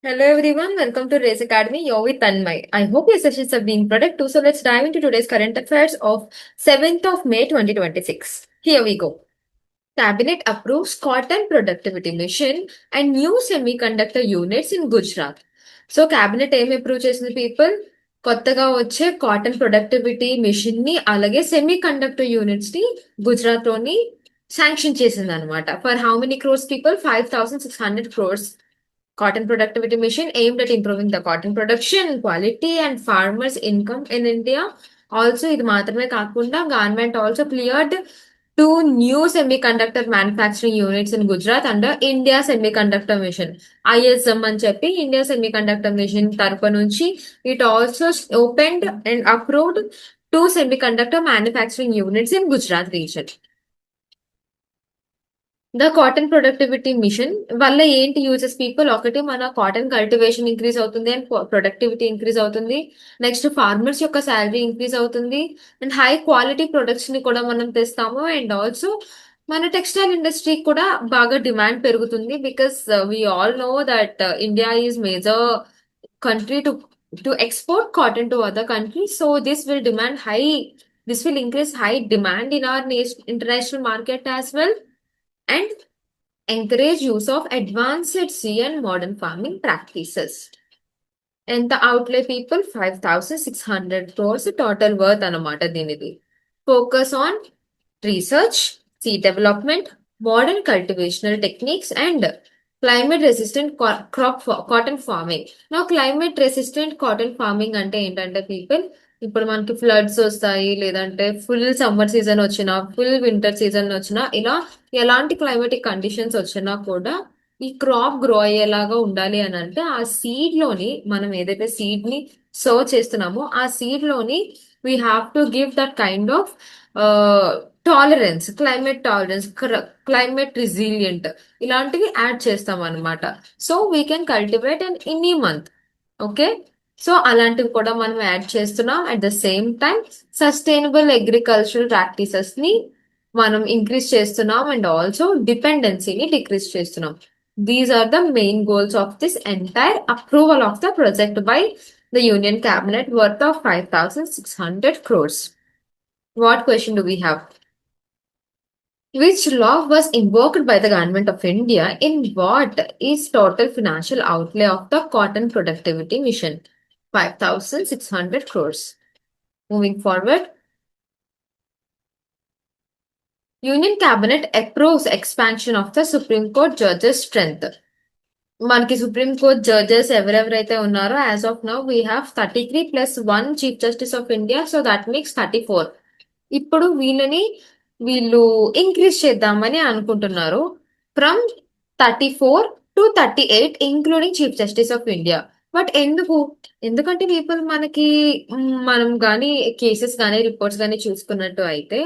Hello everyone, welcome to Race Academy. You're with Tanmay. I hope your sessions are being productive. So let's dive into today's current affairs of 7th of May 2026. Here we go. Cabinet approves cotton productivity mission and new semiconductor units in Gujarat. So cabinet ఏం approve చేసింది people కొత్తగా వచ్చే cotton productivity machine ని అలాగే semi conductor units ని గుజరాత్ లోని sanction చేసింది అనమాట for how many crores people 5600 crores. Cotton productivity mission aimed at improving the cotton production, quality, and farmers' income in India. Also, ఇది మాత్రమే కాకుండా government also cleared two new semiconductor manufacturing units in Gujarat under India Semiconductor Mission. ISM అని చెప్పి India Semiconductor Mission తరపు నుంచి it also opened and approved two semiconductor manufacturing units in Gujarat region. The cotton productivity mission వల్ల ఏంటి uses people ఒకటి మన cotton cultivation increase అవుతుంది and productivity increase అవుతుంది. నెక్స్ట్ ఫార్మర్స్ యొక్క శాలరీ ఇంక్రీజ్ అవుతుంది అండ్ హై క్వాలిటీ ప్రొడక్ట్స్ ని కూడా మనం తెస్తాము అండ్ ఆల్సో మన టెక్స్టైల్ ఇండస్ట్రీ కూడా బాగా డిమాండ్ పెరుగుతుంది because we all know that India is major country to export cotton to other countries. So this will increase high demand in our international market as well and encourage use of advanced sea and modern farming practices. ఎంత outlay people 5600 crores total worth అన్నమాట దీనిది. Focus on research, సీ development, modern cultivational techniques and climate resistant crop cotton farming. నా climate resistant cotton farming అంటే ఏంటంటే people ఇప్పుడు మనకి floods వస్తాయి లేదంటే ఫుల్ సమ్మర్ సీజన్ వచ్చినా ఫుల్ వింటర్ సీజన్ వచ్చినా ఇలా ఎలాంటి క్లైమేటిక్ కండిషన్స్ వచ్చినా కూడా ఈ క్రాప్ గ్రో అయ్యేలాగా ఉండాలి అని అంటే ఆ సీడ్ లోని మనం ఏదైతే సీడ్ ని సో చేస్తున్నామో ఆ సీడ్ లోని we have to give that kind of tolerance climate resilient ఇలాంటివి యాడ్ చేస్తాం అనమాట. So we can cultivate and any month. Okay, so అలాంటివి కూడా మనం యాడ్ చేస్తున్నాం. At the same time sustainable agricultural practices ని మనం ఇంక్రీజ్ చేస్తున్నాం అండ్ ఆల్సో డిపెండెన్సీని డిక్రీజ్ చేస్తున్నాం. These are the main goals of this entire approval of the project by the union cabinet worth of 5600 crores. What question do we have? Which law was invoked by the government of India in what is total financial outlay of the cotton productivity mission? 5600 crores. Moving forward, Union Cabinet approves expansion of the Supreme Court judges' strength. మనకి supreme court judges ఎవరెవరైతే ఉన్నారో as of now we have 33 + 1 chief justice of India, so that makes 34. ఇప్పుడు వీళ్ళు increase చేద్దామని అనుకుంటున్నారు from 34 to 38 including chief justice of India. But ఎందుకంటే people మనం కానీ కేసెస్ కానీ రిపోర్ట్స్ కానీ చూసుకున్నట్టు అయితే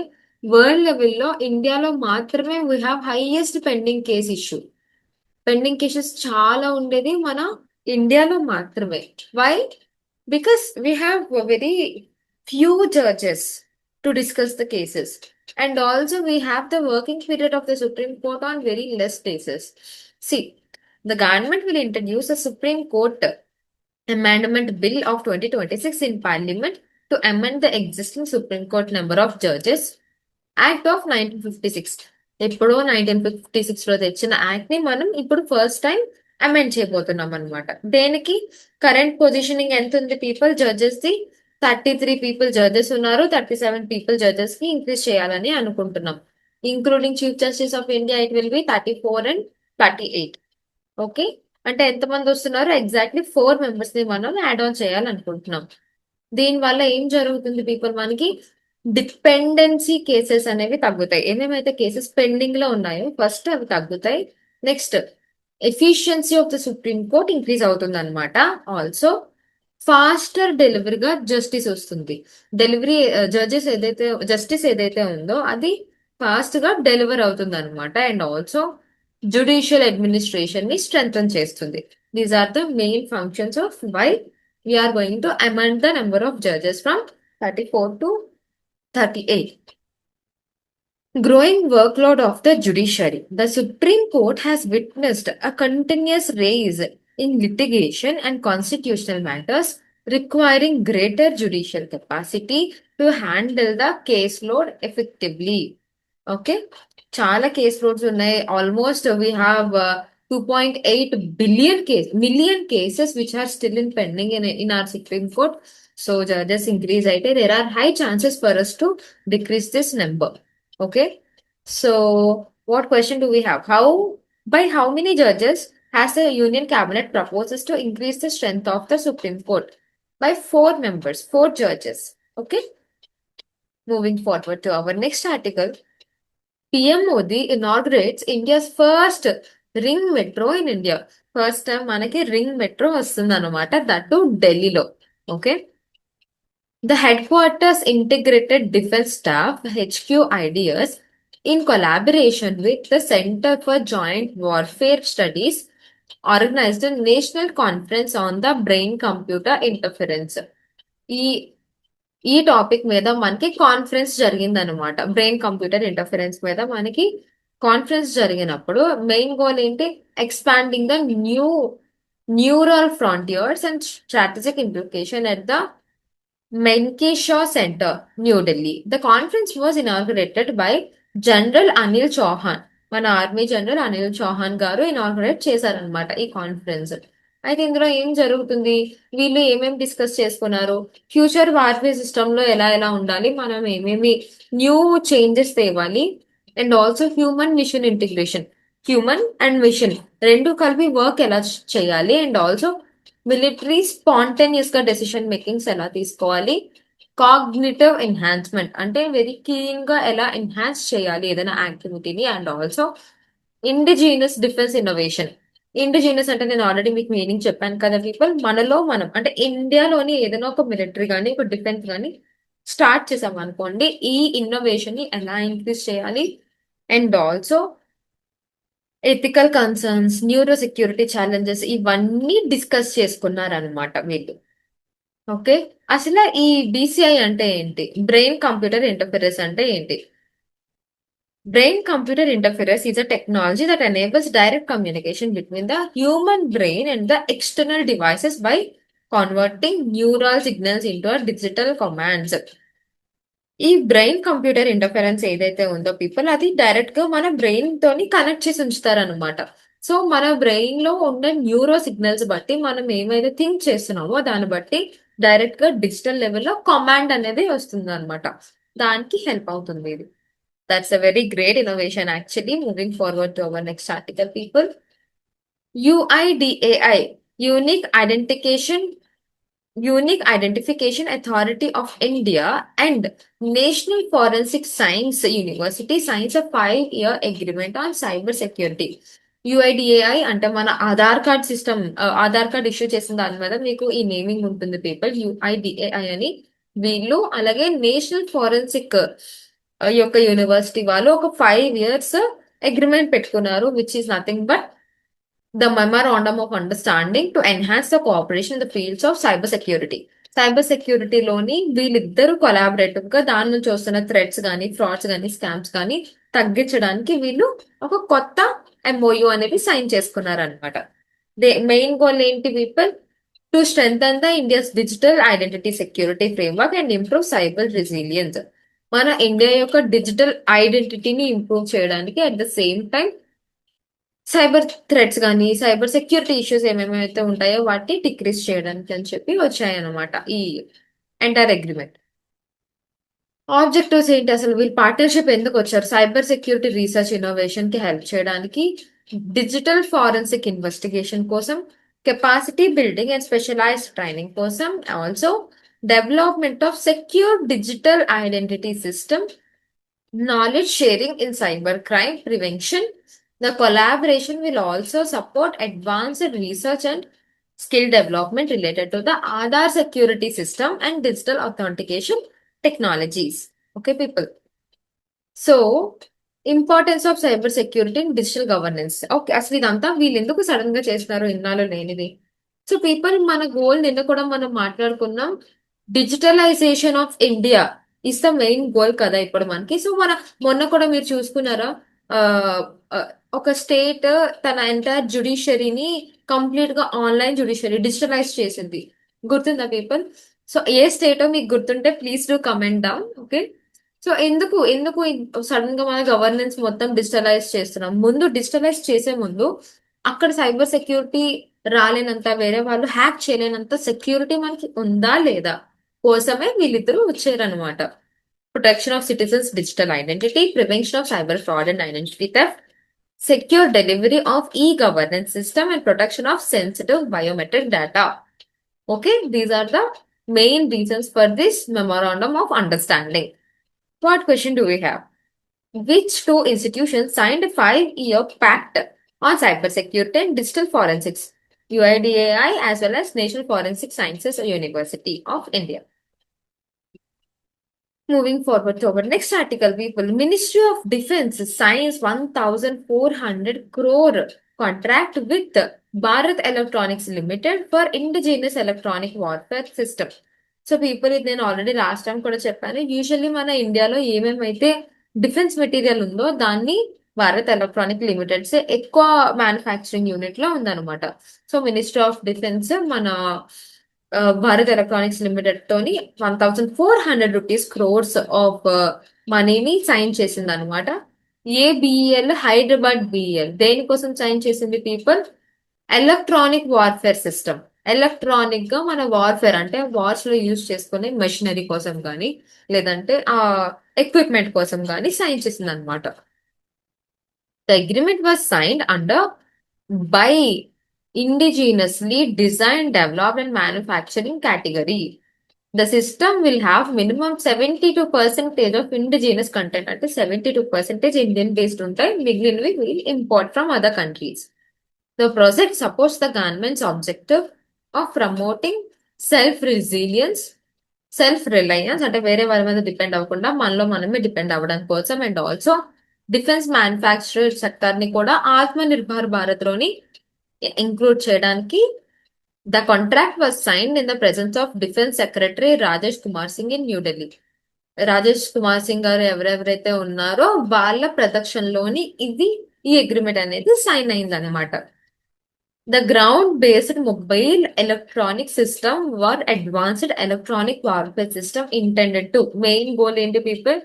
వరల్డ్ లెవెల్లో ఇండియాలో మాత్రమే we have highest pending cases చాలా ఉండేది మన ఇండియాలో మాత్రమే. Why? Because we have very few judges to discuss the cases. And also we have the working period of the Supreme Court on very less cases. See, the government will introduce a Supreme Court Amendment Bill of 2026 in Parliament to amend the existing Supreme Court number of judges Act of 1956. ఎప్పుడో 1956 లో తెచ్చిన act ని మనం ఇప్పుడు first time amend చేయబోతున్నాం అనమాట. దేనికి? Current positioning ఎంత ఉంది people judges the 33 people judges ఉన్నారు, 37 పీపుల్ జడ్జెస్ కి ఇంక్రీజ్ చేయాలని అనుకుంటున్నాం. Including chief justice of India it will be 34 and 38. Okay, అంటే ఎంతమంది వస్తున్నారు? ఎగ్జాక్ట్లీ 4 మెంబర్స్ ని మనం యాడ్ ఆన్ చేయాలనుకుంటున్నాం. దీని వల్ల ఏం జరుగుతుంది పీపుల్, మనకి డిపెండెన్సీ కేసెస్ అనేవి తగ్గుతాయి. ఏమేమైతే కేసెస్ పెండింగ్ లో ఉన్నాయో ఫస్ట్ అవి తగ్గుతాయి. Next efficiency of the supreme court increase అవుతుంది అనమాట. ఆల్సో ఫాస్టర్ డెలివరీగా జస్టిస్ వస్తుంది. జస్టిస్ ఏదైతే ఉందో అది ఫాస్ట్ గా డెలివర్ అవుతుంది అనమాట. అండ్ ఆల్సో జుడిషియల్ అడ్మినిస్ట్రేషన్ ని స్ట్రెంగ్తన్ చేస్తుంది. These are the main functions of why we are going to amend the number of judges from 34 to 38. Growing workload of the judiciary. The Supreme Court has witnessed a continuous rise in litigation and constitutional matters requiring greater judicial capacity to handle the caseload effectively. Okay, చాలా case loads ఉన్నాయి. Almost we have 2.8 million cases which are still in pending in our supreme court. So judges increase అయితే there are high chances for us to decrease this number. Okay, so what question do we have? By how many judges has the Union Cabinet proposes to increase the strength of the Supreme Court? By 4 members, 4 judges. Okay, moving forward to our next article. PM Modi inaugurates India's first ring metro in India. First time మనకి ring metro వస్తుంది అనమాట, that to ఢిల్లీలో. Okay, the head quarters integrated defence staff HQIDS in collaboration with the Center for Joint Warfare Studies organized a national conference on the brain computer interference. ఈ ఈ topic మీద మనకి conference జరిగింది అనమాట. Brain computer interference మీద మనకి conference జరిగినప్పుడు main goal ఏంటి? Expanding the neural frontiers and strategic implication at the Menkeshaw Center, New Delhi. The conference was inaugurated by General Anil Chauhan. మన ఆర్మీ జనరల్ అనిల్ చౌహాన్ గారు ఇనాగ్రేట్ చేశారనమాట ఈ కాన్ఫరెన్స్. అయితే ఇందులో ఏం జరుగుతుంది, వీళ్ళు ఏమేమి డిస్కస్ చేసుకున్నారు, ఫ్యూచర్ వార్ఫేర్ సిస్టమ్ లో ఎలా ఎలా ఉండాలి, మనం ఏమేమి న్యూ చేంజెస్ తేవాలి, and also human machine integration, human and machine రెండు కలిపి వర్క్ ఎలా చేయాలి, అండ్ ఆల్సో మిలిటరీ స్పాంటేనియస్ గా డెసిషన్ మేకింగ్స్ ఎలా తీసుకోవాలి, కాగ్నిటివ్ ఎన్హాన్స్మెంట్ అంటే వెరీ క్లీన్ గా ఎలా ఎన్హాన్స్ చేయాలి ఏదైనా యాక్టివిటీని, and also indigenous defence innovation. Indigenous అంటే నేను ఆల్రెడీ మీకు మీనింగ్ చెప్పాను కదా పీపుల్, మనలో మనం అంటే ఇండియాలోని ఏదైనా ఒక మిలిటరీ కానీ ఒక డిఫెన్స్ కానీ స్టార్ట్ చేసాం అనుకోండి, ఈ ఇన్నోవేషన్ ని ఎలా ఇంక్రీజ్ చేయాలి, and also ethical concerns, neuro security challenges ఇవన్నీ డిస్కస్ చేసుకున్నారనమాట వీళ్ళు. ఓకే, అసలు ఈ BCI అంటే ఏంటి, బ్రెయిన్ కంప్యూటర్ ఇంటర్ఫెరెన్స్ అంటే ఏంటి? Brain computer interference is a technology that enables direct communication between the human brain and the external devices by converting neural signals into a digital commands. ఈ brain computer interference ఏదైతే ఉందో people, అది direct గా మన brain తోని connect చేసి ఉంచుతారనమాట. So మన brain లో ఉన్న న్యూరో సిగ్నల్స్ బట్టి మనం ఏమైతే థింక్ చేస్తున్నామో దాన్ని బట్టి డైరెక్ట్ గా డిజిటల్ లెవెల్లో కమాండ్ అనేది వస్తుంది అనమాట. దానికి హెల్ప్ అవుతుంది ఇది. That's a very great innovation actually. Moving forward to our next article people. UIDAI, Unique Identification Authority of India and National Forensic Science University signs a 5-year agreement on cyber security. UIDAI అంటే మన Aadhaar card system, Aadhaar card issue చేసిన దాని మీద మీకు ఈ naming ఉంటుంది people, UIDAI అని. వీళ్ళు అలాగే నేషనల్ ఫోరెన్సిక్ యొక్క యూనివర్సిటీ వాళ్ళు ఒక 5 years అగ్రిమెంట్ పెట్టుకున్నారు, which is nothing but the memorandum of understanding to enhance the cooperation in the fields of cyber security. Cyber సెక్యూరిటీలోని వీళ్ళిద్దరూ కొలాబరేటివ్ గా దాని నుంచి వస్తున్న థ్రెట్స్ కానీ, ఫ్రాడ్స్ కానీ, స్కామ్స్ కానీ తగ్గించడానికి వీళ్ళు ఒక కొత్త MOU అనేది సైన్ చేసుకున్నారు అనమాట. మెయిన్ గోల్ ఏంటి people? To strengthen the India's digital identity security framework and improve cyber resilience. మన ఇండియా యొక్క డిజిటల్ ఐడెంటిటీని ఇంప్రూవ్ చేయడానికి, at the same time cyber threats కానీ, సైబర్ సెక్యూరిటీ ఇష్యూస్ ఏమేమైతే ఉంటాయో వాటిని డిక్రీజ్ చేయడానికి అని చెప్పి వచ్చాయన్నమాట ఈ ఎంటైర్ అగ్రిమెంట్. ఆబ్జెక్టివ్స్ ఏంటి అసలు, వీళ్ళు పార్ట్నర్షిప్ ఎందుకు వచ్చారు? సైబర్ సెక్యూరిటీ రీసెర్చ్ ఇన్నోవేషన్ కి హెల్ప్ చేయడానికి, డిజిటల్ ఫారెన్సిక్ ఇన్వెస్టిగేషన్ కోసం, capacity building and specialised training కోసం, also development of secure digital identity system, knowledge sharing in cyber crime prevention. The collaboration will also support advanced research and skill development related to the Aadhaar security system and digital authentication technologies. Okay, people. So, importance of cyber security and digital governance. Okay, అసలు ఇదంతా వీళ్ళు ఎందుకు sudden గా చేస్తున్నారు, ఇన్నాళ్ళు లేనిది? So people, మన goal నిన్న కూడా మనం మాట్లాడుకున్నాం, digitalization of India is the main goal కదా ఇప్పుడు మనకి. సో మొన్న కూడా మీరు చూసుకున్నారా, ఒక స్టేట్ తన ఎంటైర్ జ్యుడిషియరీని కంప్లీట్ గా ఆన్లైన్ జ్యుడిషియరీ డిజిటలైజ్ చేసింది. గుర్తుందా పీపుల్? సో ఏ స్టేటో మీకు గుర్తుంటే please do comment down. Okay, so ఎందుకు ఎందుకు సడన్ గా మన గవర్నెన్స్ మొత్తం డిజిటలైజ్ చేస్తున్నాం? ముందు డిజిటలైజ్ చేసే ముందు అక్కడ సైబర్ సెక్యూరిటీ రాలేనంత, వేరే వాళ్ళు హ్యాక్ చేయలేనంత సెక్యూరిటీ మనకి ఉందా లేదా కోసమే వీళ్ళిద్దరూ వచ్చారనమాట. Protection of citizens digital identity, prevention of cyber fraud and identity theft, secure delivery of e-governance system and protection of sensitive biometric data. Okay, these are the main reasons for this memorandum of understanding. What question do we have? Which two institutions signed a 5-year pact on cybersecurity and digital forensics? UIDAI as well as National Forensic Sciences University of India. Moving forward to our next article, people. Ministry of Defense signs 1,400 crore contract with Bharat Electronics Limited for indigenous electronic warfare system. So people, ఇది నేను already last time కూడా చెప్పాను. Usually మన ఇండియాలో ఏమేమైతే defence material ఉందో దాన్ని Bharat electronic Limited's ఎక్కువ manufacturing unit లో ఉందన్నమాట. సో మినిస్ట్రీ ఆఫ్ డిఫెన్స్ మన భారత్ ఎలక్ట్రానిక్స్ లిమిటెడ్ తోని 1,400 క్రోర్స్ ఆఫ్ మనీని సైన్ చేసింది అనమాట. ఏబిఎల్ హైదరాబాద్ బిఎల్ దేనికోసం సైన్ చేసింది people? Electronic warfare system. Electronic గా మన వార్ఫేర్ అంటే వార్స్ లో యూజ్ చేసుకునే మెషినరీ కోసం కానీ లేదంటే ఆ ఎక్విప్మెంట్ కోసం కానీ సైన్ చేసింది అనమాట. The agreement was signed under by indigenously designed, developed and manufacturing category. The system will have minimum 72% of indigenous content. అంటే 72% ఇండియన్ బేస్డ్ ఉంటాయి, మిగిలినవి will import from other countries. The project supports the government's objective of promoting self-resilience, self-reliance అంటే వేరే వాళ్ళ మీద depend అవ్వకుండా మనలో మనమే డిపెండ్ అవ్వడం కోసం, and also defence manufacturer sector ని కూడా ఆత్మ నిర్భర్ భారత్ లోని ఇంక్లూడ్ చేయడానికి. The contract was signed in the presence of defence secretary Rajesh Kumar Singh in New Delhi. Rajesh Kumar Singh గారు ఎవరెవరైతే ఉన్నారో వాళ్ళ ప్రదక్షిణలోని ఇది ఈ అగ్రిమెంట్ అనేది సైన్ అయింది అనమాట. The ground based mobile electronic system or advanced electronic warfare system intended to, main goal ఏంటి పీపుల్?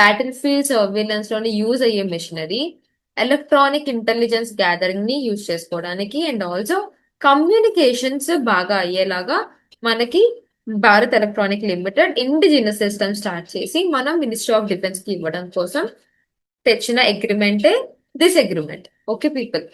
బ్యాటిల్ ఫీల్డ్ సర్వేలెన్స్ లోని యూజ్ అయ్యే మిషనరీ, ఎలక్ట్రానిక్ ఇంటెలిజెన్స్ గ్యాదరింగ్ ని యూజ్ చేసుకోవడానికి, అండ్ ఆల్సో కమ్యూనికేషన్స్ బాగా అయ్యేలాగా మనకి Bharat electronic limited indigenous system start చేసి మనం మినిస్ట్రీ ఆఫ్ డిఫెన్స్ కి ఇవ్వడం కోసం తెచ్చిన అగ్రిమెంటే this agreement. Okay people,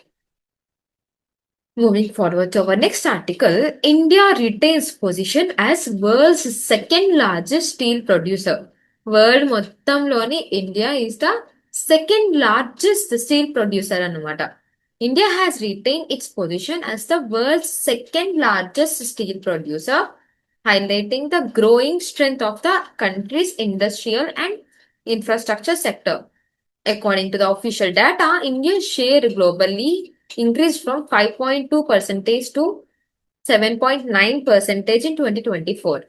moving forward to our next article. India retains position as world's second largest steel producer. World మొత్తంలోని India is the second largest steel producer అన్నమాట. India has retained its position as the world's second largest steel producer, highlighting the growing strength of the country's industrial and infrastructure sector. According to the official data, India's share globally increased from 5.2% to 7.9% in 2024.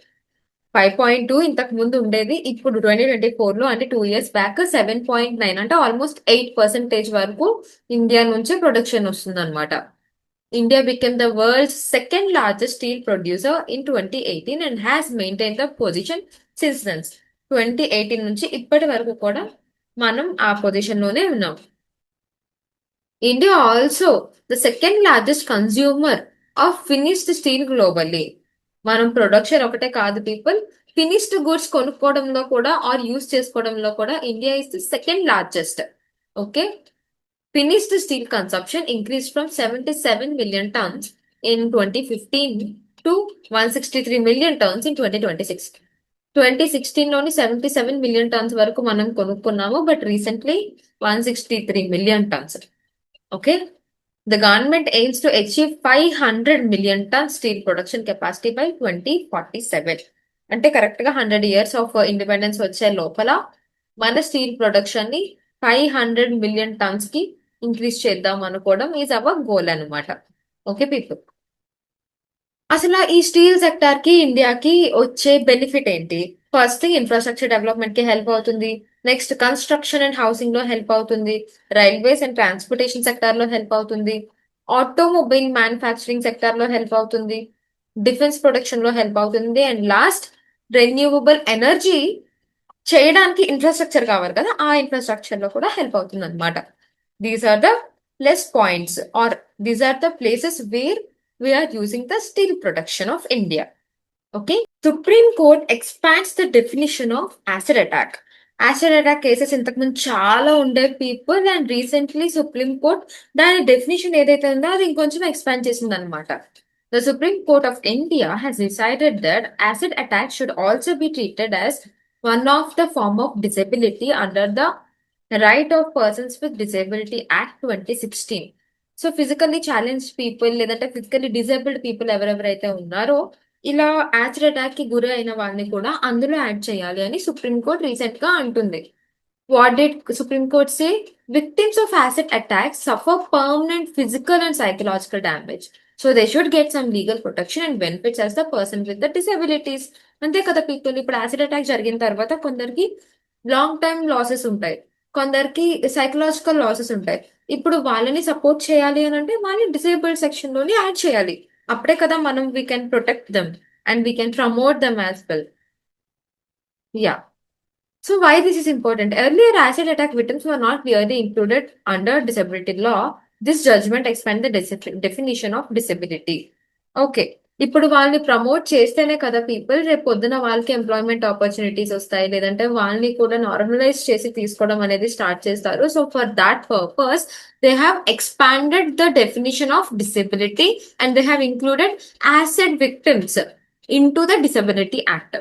5.2 ఇంతకు ముందు ఉండేది, ఇప్పుడు 2024 లో అంటే 2 years back 7.9 అంటే almost 8% వరకు India నుంచి production వస్తుంది అనమాట. India became the world's second largest steel producer in 2018 and has maintain the position since then. 2018 నుంచి ఇప్పటి వరకు కూడా మనం ఆ పొజిషన్ లోనే ఉన్నాం. India also the second largest consumer of finished steel globally. మనం ప్రొడక్షన్ ఒకటే కాదు పీపుల్, ఫినిష్డ్ గుడ్స్ కొనుక్కోవడంలో కూడా ఆర్ యూస్ చేసుకోవడంలో కూడా India is the second largest. Okay, finished steel consumption increase from 77 million tons in 2015 to 163 million tons in 2026. 2016 లోని 77 million tons వరకు మనం కొనుక్కున్నాము, but recently 163 million tons. Okay, the government aims to achieve 500 million ton steel production capacity by 2047. అంటే correct గా 100 years of independence వచ్చే లోపల మన steel production ని 500 million tons కి ఇంక్రీజ్ చేద్దాం అనుకోవడం ఈజ్ అవర్ గోల్ అనమాట. ఓకే పీపుల్, అసలు ఈ స్టీల్ సెక్టార్ కి ఇండియాకి వచ్చే బెనిఫిట్ ఏంటి? ఫస్ట్ థింగ్, ఇన్ఫ్రాస్ట్రక్చర్ డెవలప్మెంట్ కి హెల్ప్ అవుతుంది. నెక్స్ట్, కన్స్ట్రక్షన్ అండ్ హౌసింగ్ లో హెల్ప్ అవుతుంది. రైల్వేస్ అండ్ ట్రాన్స్పోర్టేషన్ సెక్టార్ లో హెల్ప్ అవుతుంది. ఆటోమొబైల్ మ్యానుఫ్యాక్చరింగ్ సెక్టర్ లో హెల్ప్ అవుతుంది, డిఫెన్స్ ప్రొడక్షన్ లో హెల్ప్ అవుతుంది, అండ్ లాస్ట్ రెన్యూవబుల్ ఎనర్జీ చేయడానికి ఇన్ఫ్రాస్ట్రక్చర్ కావాలి కదా, ఆ ఇన్ఫ్రాస్ట్రక్చర్ లో కూడా హెల్ప్ అవుతుంది అనమాట. These are the plus points are these are the places where we are using the steel production of India. Okay, supreme court expands the definition of acid attack. Acid attack cases ఇంతకుముందు చాలా ఉండే people, and recently supreme court దాని definition ఏదైతే ఉందో అది ఇంకొంచెం expand చేసింది అనమాట. The supreme court of India has decided that acid attack should also be treated as one of the form of disability under the Right of Persons with Disability Act 2016. So physically challenged people లేదంటే physically disabled people ఎవరెవరైతే ఉన్నారో ఇలా acid attack కి గురి అయిన వాళ్ళని కూడా అందులో యాడ్ చేయాలి అని సుప్రీం కోర్ట్ రీసెంట్ గా అంటుంది. What did Supreme Court say? Victims of acid attacks suffer permanent physical and psychological damage. So they should get some legal protection and benefits as the person with the disabilities. అంతే కదా people, ఇప్పుడు acid attack జరిగిన తర్వాత కొందరికి long time losses ఉంటాయి, కొందరికి psychological losses ఉంటాయి. ఇప్పుడు వాళ్ళని సపోర్ట్ చేయాలి అని అంటే వాళ్ళని డిసేబుల్డ్ సెక్షన్ లోని యాడ్ చేయాలి. అప్పుడే కదా మనం we can protect them and we can promote them as well. Yeah. So why this is important? Earlier acid attack victims were not clearly included under disability law. This judgment expands the definition of disability. Okay. ఇప్పుడు వాళ్ళని promote చేస్తేనే కదా people రేపు పొద్దున వాళ్ళకి employment opportunities వస్తాయి, లేదంటే వాళ్ళని కూడా నార్మలైజ్ చేసి తీసుకోవడం అనేది స్టార్ట్ చేస్తారు. So for that purpose they have expanded the definition of disability and they have included acid victims in to the disability act.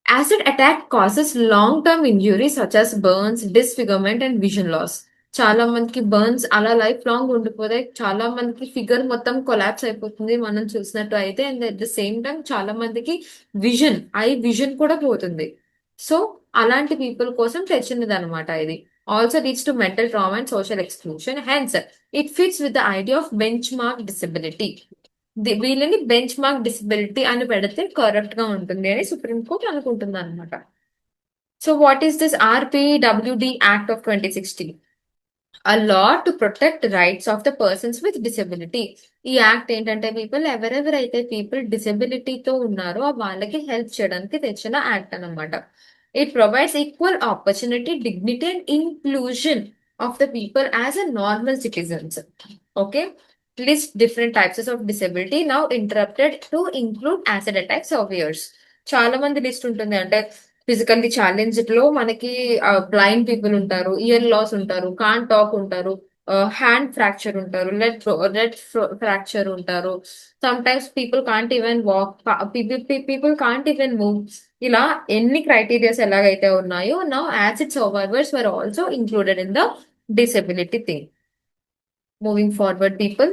Acid attack causes long-term injuries such as burns, disfigurement and vision loss. చాలా మందికి burns అలా life long ఉండిపోతాయి, చాలా మందికి figure మొత్తం collapse అయిపోతుంది మనం చూసినట్టు అయితే, and at the same time చాలా మందికి విజన్ కూడా పోతుంది. సో అలాంటి పీపుల్ కోసం తెచ్చినది అనమాట ఇది. Also leads to mental trauma and social exclusion, hence it fits with the idea of bench mark disability. వీళ్ళని బెంచ్ మార్క్ డిసబిలిటీ అని పెడితే కరెక్ట్ గా ఉంటుంది అని సుప్రీం కోర్ట్ అనుకుంటుంది అనమాట. So what is this RPWD act of 2016? A law to protect rights of the persons with disability. ఈ act ఏంటంటే పీపుల్ ఎవరెవరైతే పీపుల్ డిసెబిలిటీతో ఉన్నారో వాళ్ళకి హెల్ప్ చేయడానికి తెచ్చిన యాక్ట్ అనమాట. It provides equal opportunity, dignity and inclusion of the people as a normal citizens. Okay, list different types of disability now interrupted to include acid attack survivors. చాలా మంది list ఉంటుంది, అంటే physically challenged లో మనకి blind people ఉంటారు, year loss ఉంటారు, కాన్ talk ఉంటారు, hand fracture ఉంటారు, లెగ్ ఫ్రాక్చర్ ఉంటారు, some times people can't even walk, people can't even move. ఇలా ఎన్ని క్రైటీరియాస్ ఎలాగైతే ఉన్నాయో now acid survivors were also included in the disability thing. Moving forward, people.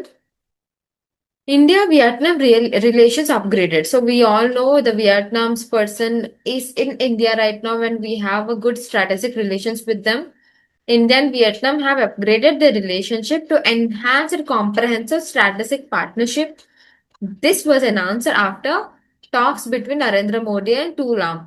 India-Vietnam relations upgraded. So we all know the Vietnam's person is in India right now, and we have a good strategic relations with them. India and Vietnam have upgraded their relationship to enhance a comprehensive strategic partnership. This was announced after talks between Narendra Modi and Tu Lam.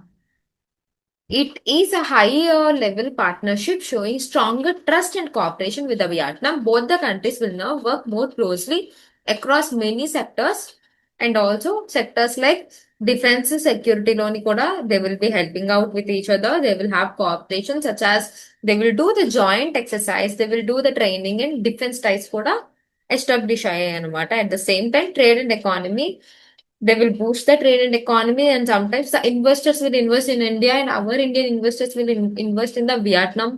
It is a higher level partnership showing stronger trust and cooperation with the Vietnam. Both the countries will now work more closely across many sectors, and also sectors like defense and security loni kuda they will be helping out with each other. They will have cooperation such as they will do the joint exercise, they will do the training and defense ties kuda establish ayyayi anamata. At the same time, trade and economy, they will boost the trade and economy, and sometimes the investors will invest in India and our Indian investors will invest in the Vietnam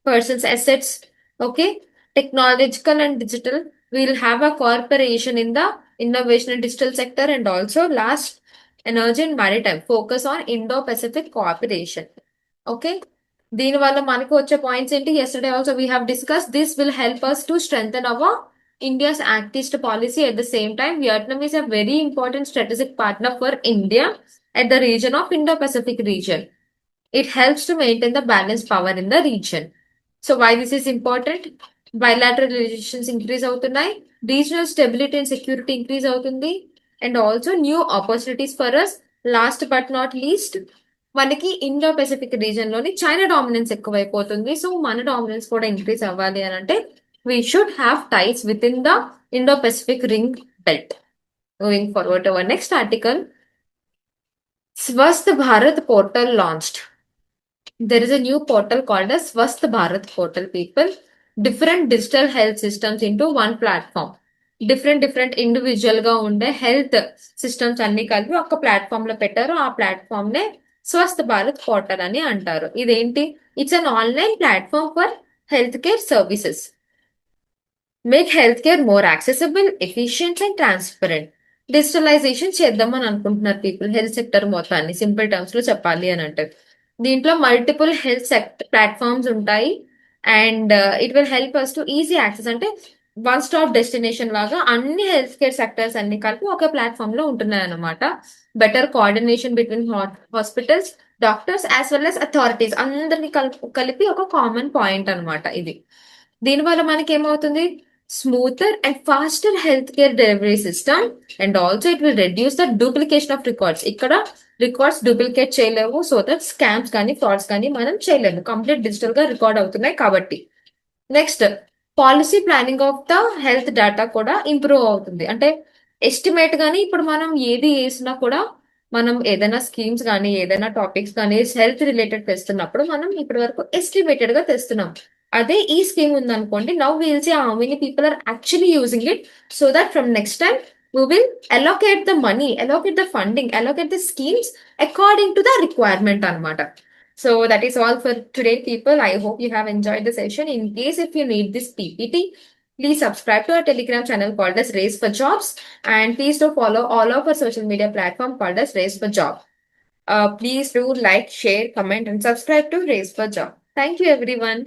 person's assets. Okay, technological and digital, we will have a cooperation in the innovation and digital sector, and also last, energy and maritime, focus on Indo-Pacific cooperation. Okay, దీని వల్ల మనకు వచ్చే points ఏంటి? Yesterday also we have discussed, this will help us to strengthen our India's Act East policy. At the same time, Vietnam is a very important strategic partner for India at the region of Indo-Pacific region. It helps to maintain the balanced power in the region. So why this is important? Bilateral relations increase అవుతున్నాయి, regional stability and security increase అవుతుంది, and also new opportunities for us. Last but not least, మనకి Indo Pacific reason లోని China dominance ఎక్కువైపోతుంది. So మన dominance కూడా increase అవ్వాలి అని అంటే we should have ties within the Indo-Pacific ring belt. Moving forward to our next article, Swasth Bharat portal launched. There is a new portal called as Swasth Bharat portal, people. Different digital health systems into one platform. Different individual గా ఉండే health systems అన్ని కలిపి ఒక platform లో పెట్టారు. ఆ platform నే Swasth Bharat portal అని అంటారు. ఇదేంటి? It's an online platform for health care services. Make health care more accessible, efficient and transparent. Digitalization చేద్దామని అనుకుంటున్నారు పీపుల్, హెల్త్ సెక్టర్ మొత్తాన్ని సింపుల్ టర్మ్స్ లో చెప్పాలి అని అంటే. దీంట్లో మల్టిపుల్ హెల్త్ సెక్టర్ ప్లాట్ఫామ్స్ ఉంటాయి and it will help us to easy access. అంటే వన్ స్టాప్ డెస్టినేషన్ లాగా అన్ని హెల్త్ కేర్ సెక్టర్స్ అన్ని కలిపి ఒక ప్లాట్ఫామ్ లో ఉంటున్నాయి అన్నమాట. Better coordination between hospitals, doctors as well as authorities అందరినీ కలిపి ఒక కామన్ పాయింట్ అన్నమాట ఇది. దీనివల్ల మనకి ఏమవుతుంది? Smoother and faster health care delivery system and also it will reduce the duplication of records. ఇక్కడ రికార్డ్స్ డూప్లికేట్ చేయలేవు, సో దట్ స్కామ్స్ కానీ ఫ్రాడ్స్ కానీ మనం చేయలేము. కంప్లీట్ డిజిటల్ గా రికార్డ్ అవుతున్నాయి కాబట్టి. Next, policy planning of the health data కూడా ఇంప్రూవ్ అవుతుంది. అంటే ఎస్టిమేట్ గానీ ఇప్పుడు మనం ఏది వేసినా కూడా, మనం ఏదైనా స్కీమ్స్ కానీ ఏదైనా టాపిక్స్ కానీ హెల్త్ రిలేటెడ్ తెస్తున్నప్పుడు మనం ఇప్పటి వరకు ఎస్టిమేటెడ్ గా తెస్తున్నాం. అదే ఈ స్కీమ్ ఉందనుకోండి, now will see how many people are actually using it, so that from next time we will allocate the money, allocate the funding, allocate the schemes according to the requirement anamata. So that is all for today, people. I hope you have enjoyed the session. In case if you need this PPT, please subscribe to our Telegram channel called as Race for Jobs, and please do follow all of our social media platform called as Race for Job. Please do like, share, comment, and subscribe to Race for Job. Thank you, everyone.